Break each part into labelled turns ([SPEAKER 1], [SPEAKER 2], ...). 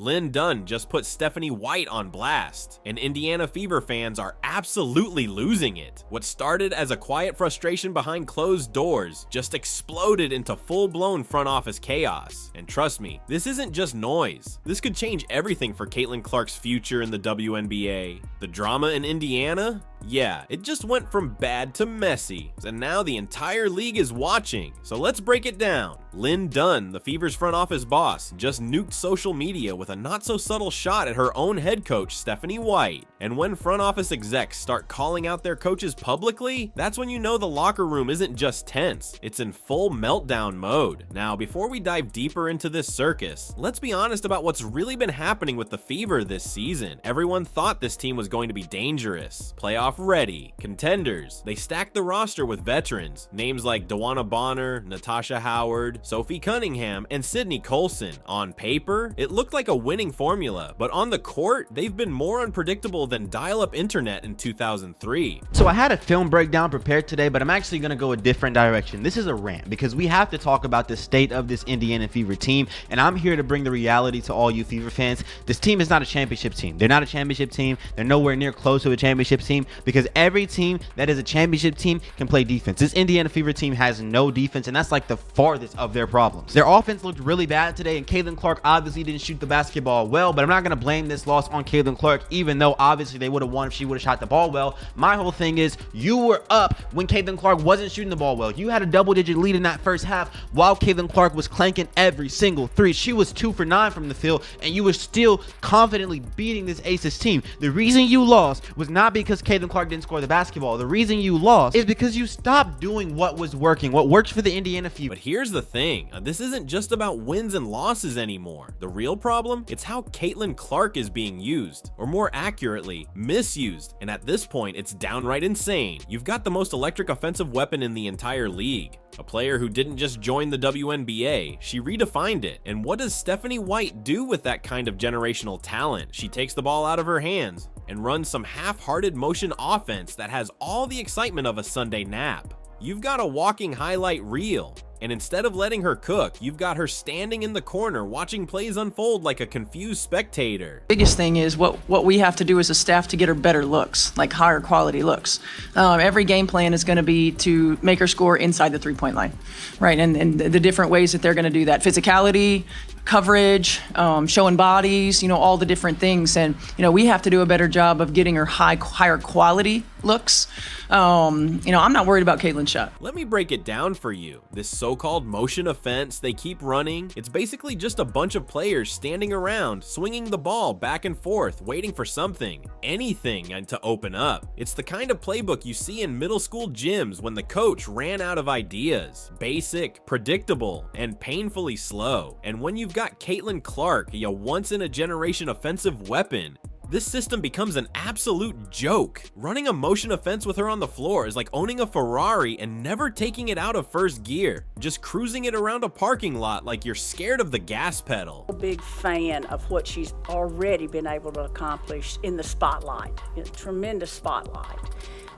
[SPEAKER 1] Linn Dunn just put Stephanie White on blast, and Indiana Fever fans are absolutely losing it. What started as a quiet frustration behind closed doors just exploded into full-blown front office chaos. And trust me, this isn't just noise. This could change everything for Caitlin Clark's future in the WNBA. The drama in Indiana? Yeah, it just went from bad to messy, and now the entire league is watching. So let's break it down. Linn Dunn, the Fever's front office boss, just nuked social media with a not-so-subtle shot at her own head coach, Stephanie White. And when front office execs start calling out their coaches publicly, that's when you know the locker room isn't just tense, it's in full meltdown mode. Now, before we dive deeper into this circus, let's be honest about what's really been happening with the Fever this season. Everyone thought this team was going to be dangerous, playoff ready, contenders. They stacked the roster with veterans, names like Dewana Bonner, Natasha Howard, Sophie Cunningham, and Sydney Colson. On paper, it looked like a winning formula, but on the court, they've been more unpredictable than dial-up internet in 2003.
[SPEAKER 2] So I had a film breakdown prepared today, but I'm actually going to go a different direction. This is a rant because we have to talk about the state of this Indiana Fever team, and I'm here to bring the reality to all you Fever fans. This team is not a championship team. They're not a championship team. They're nowhere near close to a championship team because every team that is a championship team can play defense. This Indiana Fever team has no defense, and that's like the farthest of their problems. Their offense looked really bad today, and Caitlin Clark obviously didn't shoot the basketball well, but I'm not going to blame this loss on Caitlin Clark, even though obviously they would have won if she would have shot the ball well. My whole thing is you were up when Caitlin Clark wasn't shooting the ball well. You had a double-digit lead in that first half while Caitlin Clark was clanking every single three. She was 2 for 9 from the field, and you were still confidently beating this Aces team. The reason you lost was not because Caitlin Clark didn't score the basketball. The reason you lost is because you stopped doing what was working, what worked for the Indiana Fever.
[SPEAKER 1] But here's the thing, this isn't just about wins and losses anymore. The real problem, it's how Caitlin Clark is being used, or more accurately, misused. And at this point, it's downright insane. You've got the most electric offensive weapon in the entire league. A player who didn't just join the WNBA, she redefined it. And what does Stephanie White do with that kind of generational talent? She takes the ball out of her hands and runs some half-hearted motion offense that has all the excitement of a Sunday nap. You've got a walking highlight reel, and instead of letting her cook, you've got her standing in the corner watching plays unfold like a confused spectator.
[SPEAKER 3] Biggest thing is what we have to do as a staff to get her better looks, like higher quality looks. Every game plan is going to be to make her score inside the three-point line, right? And the different ways that they're going to do that. Physicality, coverage, showing bodies, all the different things. And, we have to do a better job of getting her higher quality looks. I'm not worried about Caitlin's shot.
[SPEAKER 1] Let me break it down for you. This so-called motion offense they keep running, it's basically just a bunch of players standing around, swinging the ball back and forth, waiting for something, anything to open up. It's the kind of playbook you see in middle school gyms when the coach ran out of ideas. Basic, predictable, and painfully slow. And when you've got Caitlin Clark, a once-in-a-generation offensive weapon, this system becomes an absolute joke. Running a motion offense with her on the floor is like owning a Ferrari and never taking it out of first gear, just cruising it around a parking lot like you're scared of the gas pedal.
[SPEAKER 4] A big fan of what she's already been able to accomplish in the spotlight, tremendous spotlight.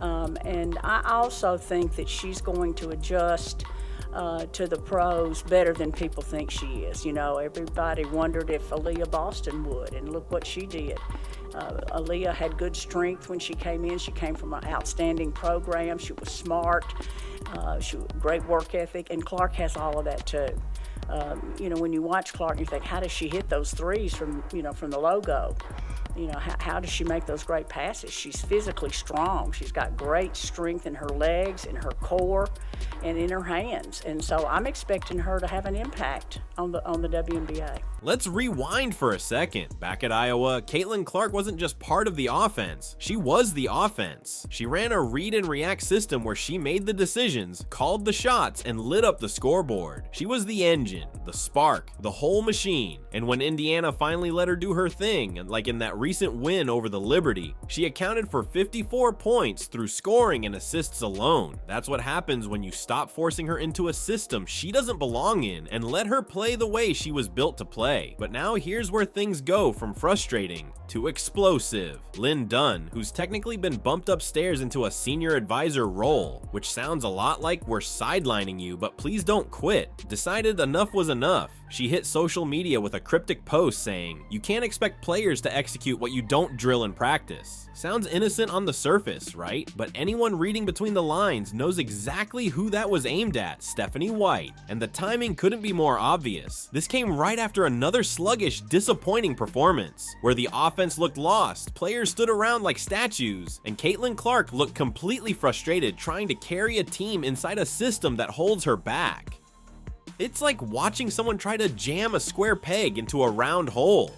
[SPEAKER 4] And I also think that she's going to adjust to the pros better than people think she is. Everybody wondered if Aaliyah Boston would, and look what she did. Aaliyah had good strength when she came in. She came from an outstanding program. She was smart. She had great work ethic, and Clark has all of that too. When you watch Clark, you think, how does she hit those threes from the logo? How does she make those great passes? She's physically strong. She's got great strength in her legs, in her core, and in her hands. And so I'm expecting her to have an impact on the WNBA.
[SPEAKER 1] Let's rewind for a second. Back at Iowa, Caitlin Clark wasn't just part of the offense, she was the offense. She ran a read and react system where she made the decisions, called the shots, and lit up the scoreboard. She was the engine, the spark, the whole machine. And when Indiana finally let her do her thing, like in that recent win over the Liberty, she accounted for 54 points through scoring and assists alone. That's what happens when you stop forcing her into a system she doesn't belong in and let her play the way she was built to play. But now here's where things go from frustrating to explosive. Linn Dunn, who's technically been bumped upstairs into a senior advisor role, which sounds a lot like we're sidelining you, but please don't quit, decided enough enough was enough. She hit social media with a cryptic post saying, "You can't expect players to execute what you don't drill in practice." Sounds innocent on the surface, right? But anyone reading between the lines knows exactly who that was aimed at, Stephanie White. And the timing couldn't be more obvious. This came right after another sluggish, disappointing performance, where the offense looked lost, players stood around like statues, and Caitlin Clark looked completely frustrated trying to carry a team inside a system that holds her back. It's like watching someone try to jam a square peg into a round hole.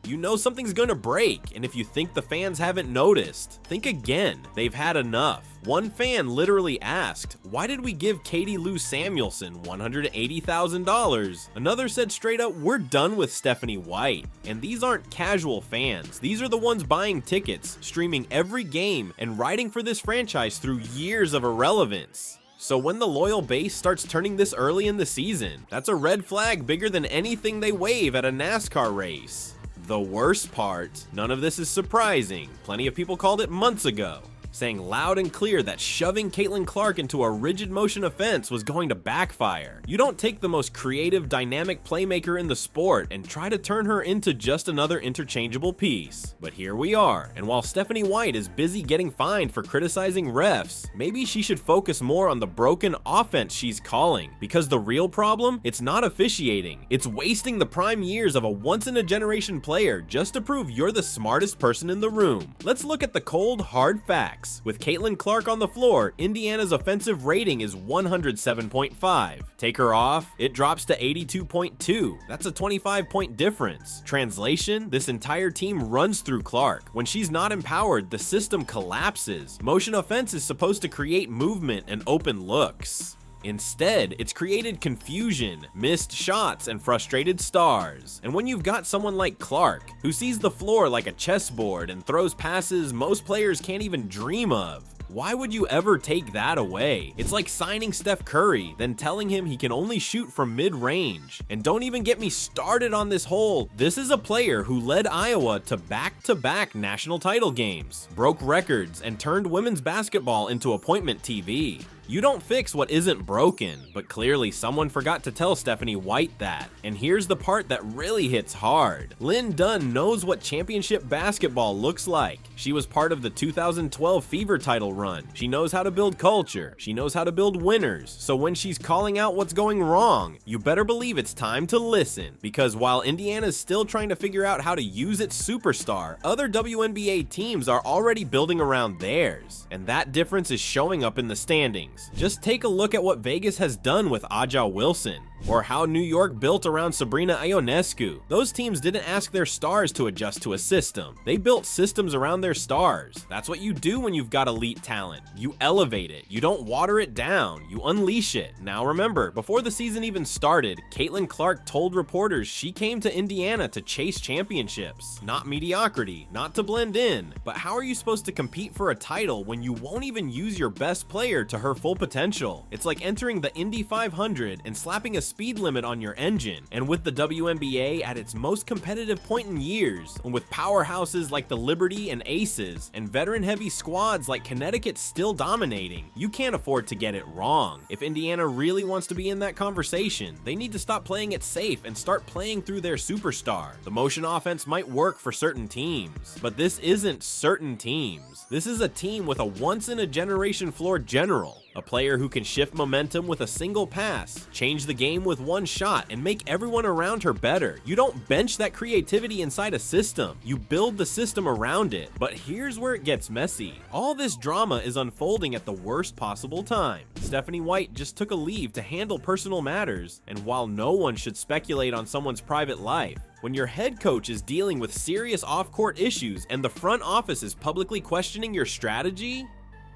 [SPEAKER 1] You know something's gonna break, and if you think the fans haven't noticed, think again. They've had enough. One fan literally asked, "Why did we give Katie Lou Samuelson $180,000? Another said straight up, "We're done with Stephanie White." And these aren't casual fans. These are the ones buying tickets, streaming every game, and riding for this franchise through years of irrelevance. So when the loyal base starts turning this early in the season, that's a red flag bigger than anything they wave at a NASCAR race. The worst part, none of this is surprising. Plenty of people called it months ago, saying loud and clear that shoving Caitlin Clark into a rigid motion offense was going to backfire. You don't take the most creative, dynamic playmaker in the sport and try to turn her into just another interchangeable piece. But here we are, and while Stephanie White is busy getting fined for criticizing refs, maybe she should focus more on the broken offense she's calling, because the real problem, it's not officiating. It's wasting the prime years of a once-in-a-generation player just to prove you're the smartest person in the room. Let's look at the cold, hard facts. With Caitlin Clark on the floor, Indiana's offensive rating is 107.5. Take her off, it drops to 82.2. That's a 25-point difference. Translation, this entire team runs through Clark. When she's not empowered, the system collapses. Motion offense is supposed to create movement and open looks. Instead, it's created confusion, missed shots, and frustrated stars. And when you've got someone like Clark, who sees the floor like a chessboard and throws passes most players can't even dream of, why would you ever take that away? It's like signing Steph Curry, then telling him he can only shoot from mid-range. And don't even get me started on this whole, this is a player who led Iowa to back-to-back national title games, broke records, and turned women's basketball into appointment TV. You don't fix what isn't broken, but clearly someone forgot to tell Stephanie White that. And here's the part that really hits hard. Linn Dunn knows what championship basketball looks like. She was part of the 2012 Fever title run. She knows how to build culture. She knows how to build winners. So when she's calling out what's going wrong, you better believe it's time to listen. Because while Indiana's still trying to figure out how to use its superstar, other WNBA teams are already building around theirs. And that difference is showing up in the standings. Just take a look at what Vegas has done with Aja Wilson, or how New York built around Sabrina Ionescu. Those teams didn't ask their stars to adjust to a system. They built systems around their stars. That's what you do when you've got elite talent. You elevate it. You don't water it down. You unleash it. Now remember, before the season even started, Caitlin Clark told reporters she came to Indiana to chase championships, not mediocrity, not to blend in. But how are you supposed to compete for a title when you won't even use your best player to her full potential? It's like entering the Indy 500 and slapping a speed limit on your engine. And with the WNBA at its most competitive point in years, and with powerhouses like the Liberty and Aces, and veteran-heavy squads like Connecticut still dominating, you can't afford to get it wrong. If Indiana really wants to be in that conversation, they need to stop playing it safe and start playing through their superstar. The motion offense might work for certain teams, but this isn't certain teams. This is a team with a once-in-a-generation floor general. A player who can shift momentum with a single pass, change the game with one shot, and make everyone around her better. You don't bench that creativity inside a system. You build the system around it. But here's where it gets messy. All this drama is unfolding at the worst possible time. Stephanie White just took a leave to handle personal matters, and while no one should speculate on someone's private life, when your head coach is dealing with serious off-court issues and the front office is publicly questioning your strategy,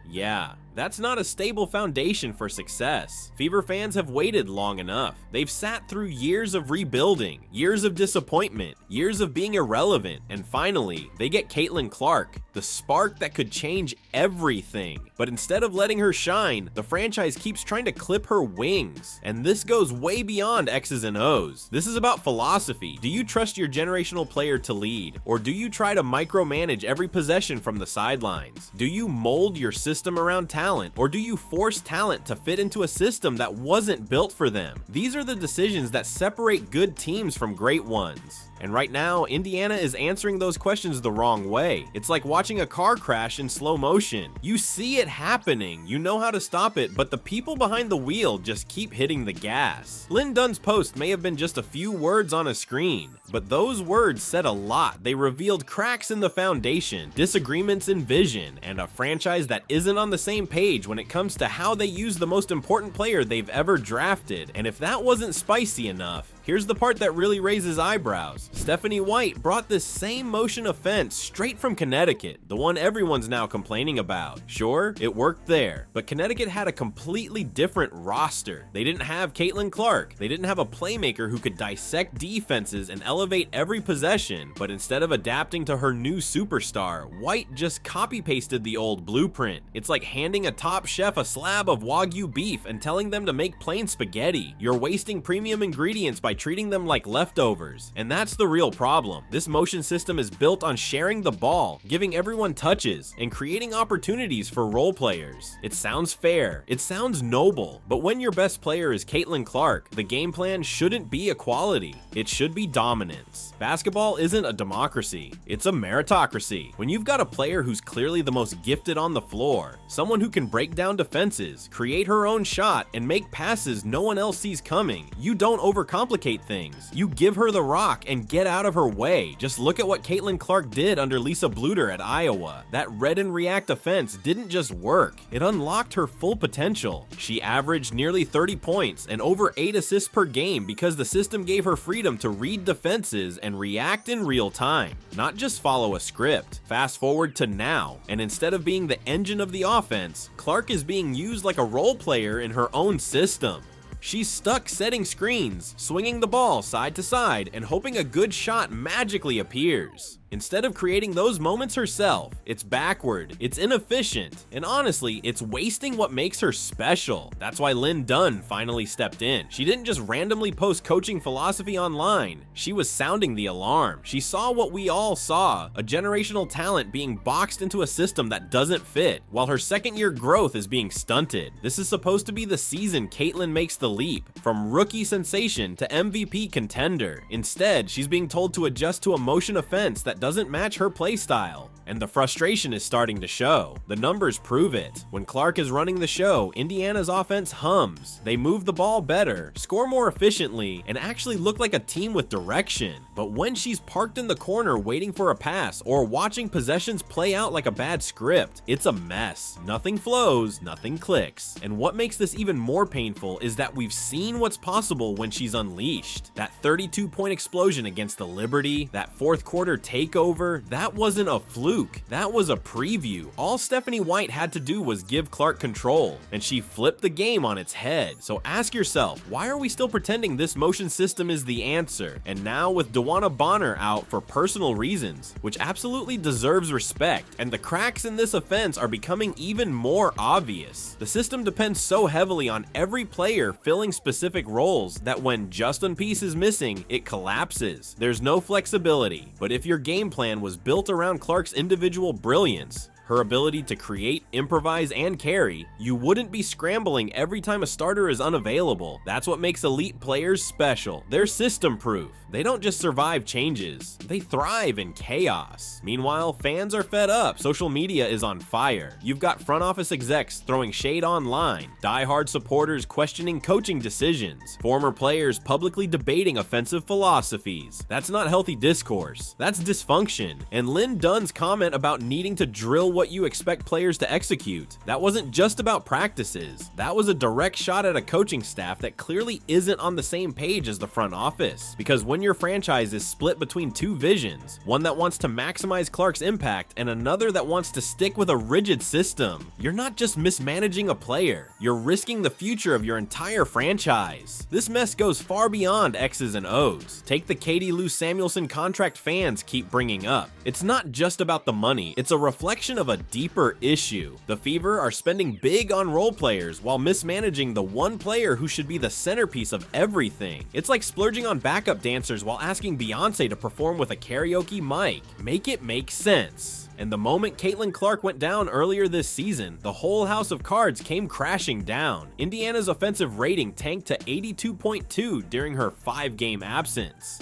[SPEAKER 1] yeah, that's not a stable foundation for success. Fever fans have waited long enough. They've sat through years of rebuilding, years of disappointment, years of being irrelevant, and finally, they get Caitlin Clark, the spark that could change everything. But instead of letting her shine, the franchise keeps trying to clip her wings. And this goes way beyond X's and O's. This is about philosophy. Do you trust your generational player to lead? Or do you try to micromanage every possession from the sidelines? Do you mold your system around talent? talent, or do you force talent to fit into a system that wasn't built for them? These are the decisions that separate good teams from great ones. And right now, Indiana is answering those questions the wrong way. It's like watching a car crash in slow motion. You see it happening, you know how to stop it, but the people behind the wheel just keep hitting the gas. Linn Dunn's post may have been just a few words on a screen, but those words said a lot. They revealed cracks in the foundation, disagreements in vision, and a franchise that isn't on the same page when it comes to how they use the most important player they've ever drafted. And if that wasn't spicy enough, here's the part that really raises eyebrows. Stephanie White brought this same motion offense straight from Connecticut, the one everyone's now complaining about. Sure, it worked there, but Connecticut had a completely different roster. They didn't have Caitlin Clark. They didn't have a playmaker who could dissect defenses and elevate every possession, but instead of adapting to her new superstar, White just copy-pasted the old blueprint. It's like handing a top chef a slab of Wagyu beef and telling them to make plain spaghetti. You're wasting premium ingredients by treating them like leftovers, and that's the real problem. This motion system is built on sharing the ball, giving everyone touches, and creating opportunities for role players. It sounds fair, it sounds noble, but when your best player is Caitlin Clark, the game plan shouldn't be equality. It should be dominance. Basketball isn't a democracy, it's a meritocracy. When you've got a player who's clearly the most gifted on the floor, someone who can break down defenses, create her own shot, and make passes no one else sees coming, you don't overcomplicate things. You give her the rock and get out of her way. Just look at what Caitlin Clark did under Lisa Bluter at Iowa. That read and react offense didn't just work, it unlocked her full potential. She averaged nearly 30 points and over 8 assists per game because the system gave her freedom to read defenses and react in real time, not just follow a script. Fast forward to now, and instead of being the engine of the offense, Clark is being used like a role player in her own system. She's stuck setting screens, swinging the ball side to side, and hoping a good shot magically appears. Instead of creating those moments herself, it's backward, it's inefficient, and honestly, it's wasting what makes her special. That's why Linn Dunn finally stepped in. She didn't just randomly post coaching philosophy online, she was sounding the alarm. She saw what we all saw, a generational talent being boxed into a system that doesn't fit, while her second-year growth is being stunted. This is supposed to be the season Caitlin makes the leap, from rookie sensation to MVP contender. Instead, she's being told to adjust to a motion offense that doesn't match her playstyle, and the frustration is starting to show. The numbers prove it. When Clark is running the show, Indiana's offense hums. They move the ball better, score more efficiently, and actually look like a team with direction. But when she's parked in the corner waiting for a pass or watching possessions play out like a bad script, it's a mess. Nothing flows, nothing clicks. And what makes this even more painful is that we've seen what's possible when she's unleashed. That 32-point explosion against the Liberty, that fourth quarter takeover, that wasn't a fluke. That was a preview. All Stephanie White had to do was give Clark control, and she flipped the game on its head. So ask yourself, why are we still pretending this motion system is the answer? And now with Wnba out for personal reasons, which absolutely deserves respect, and the cracks in this offense are becoming even more obvious. The system depends so heavily on every player filling specific roles that when just one piece is missing, it collapses. There's no flexibility, but if your game plan was built around Clark's individual brilliance, her ability to create, improvise, and carry, you wouldn't be scrambling every time a starter is unavailable. That's what makes elite players special. They're system-proof. They don't just survive changes, they thrive in chaos. Meanwhile, fans are fed up. Social media is on fire. You've got front office execs throwing shade online, die-hard supporters questioning coaching decisions, former players publicly debating offensive philosophies. That's not healthy discourse. That's dysfunction. And Linn Dunn's comment about needing to drill what you expect players to execute, that wasn't just about practices. That was a direct shot at a coaching staff that clearly isn't on the same page as the front office. Because when your franchise is split between two visions, one that wants to maximize Clark's impact and another that wants to stick with a rigid system, you're not just mismanaging a player, you're risking the future of your entire franchise. This mess goes far beyond X's and O's. Take the Katie Lou Samuelson contract fans keep bringing up. It's not just about the money, it's a reflection of of a deeper issue. The Fever are spending big on role players while mismanaging the one player who should be the centerpiece of everything. It's like splurging on backup dancers while asking Beyonce to perform with a karaoke mic. Make it make sense. And the moment Caitlin Clark went down earlier this season, the whole house of cards came crashing down. Indiana's offensive rating tanked to 82.2 during her 5-game absence.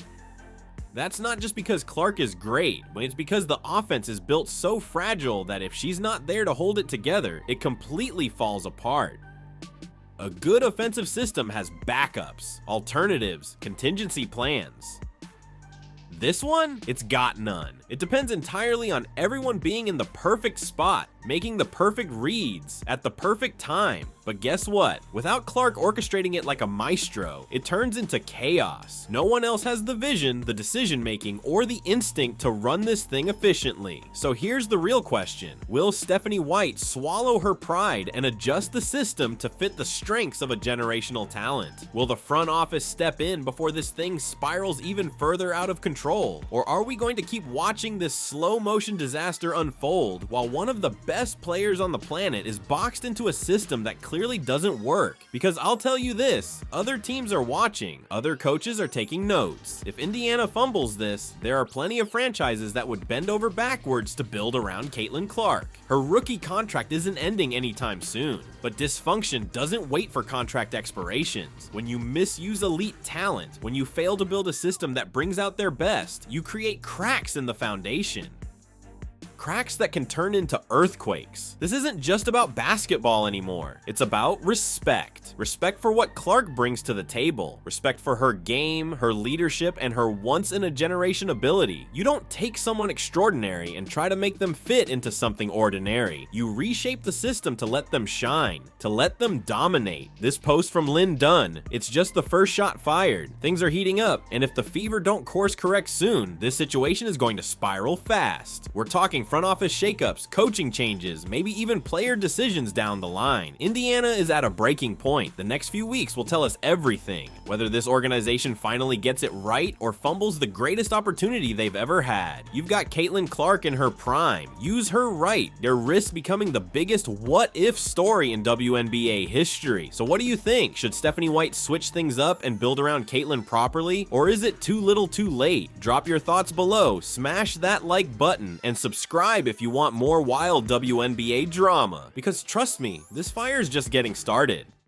[SPEAKER 1] That's not just because Clark is great, but it's because the offense is built so fragile that if she's not there to hold it together, it completely falls apart. A good offensive system has backups, alternatives, contingency plans. This one, it's got none. It depends entirely on everyone being in the perfect spot, making the perfect reads at the perfect time. But guess what? Without Clark orchestrating it like a maestro, it turns into chaos. No one else has the vision, the decision making, or the instinct to run this thing efficiently. So here's the real question. Will Stephanie White swallow her pride and adjust the system to fit the strengths of a generational talent? Will the front office step in before this thing spirals even further out of control? Or are we going to keep watching this slow motion disaster unfold while one of the best players on the planet is boxed into a system that clearly doesn't work? Because I'll tell you this, other teams are watching, other coaches are taking notes. If Indiana fumbles this, there are plenty of franchises that would bend over backwards to build around Caitlin Clark. Her rookie contract isn't ending anytime soon, but dysfunction doesn't wait for contract expirations. When you misuse elite talent, when you fail to build a system that brings out their best, you create cracks in the foundation. Cracks that can turn into earthquakes. This isn't just about basketball anymore. It's about respect. Respect for what Clark brings to the table. Respect for her game, her leadership, and her once-in-a-generation ability. You don't take someone extraordinary and try to make them fit into something ordinary. You reshape the system to let them shine, to let them dominate. This post from Linn Dunn, it's just the first shot fired. Things are heating up, and if the Fever don't course correct soon, this situation is going to spiral fast. We're talking front office shakeups, coaching changes, maybe even player decisions down the line. Indiana is at a breaking point. The next few weeks will tell us everything. Whether this organization finally gets it right or fumbles the greatest opportunity they've ever had. You've got Caitlin Clark in her prime. Use her right. There risks becoming the biggest what-if story in WNBA history. So what do you think? Should Stephanie White switch things up and build around Caitlin properly? Or is it too little too late? Drop your thoughts below, smash that like button, and subscribe if you want more wild WNBA drama, because trust me, this fire is just getting started.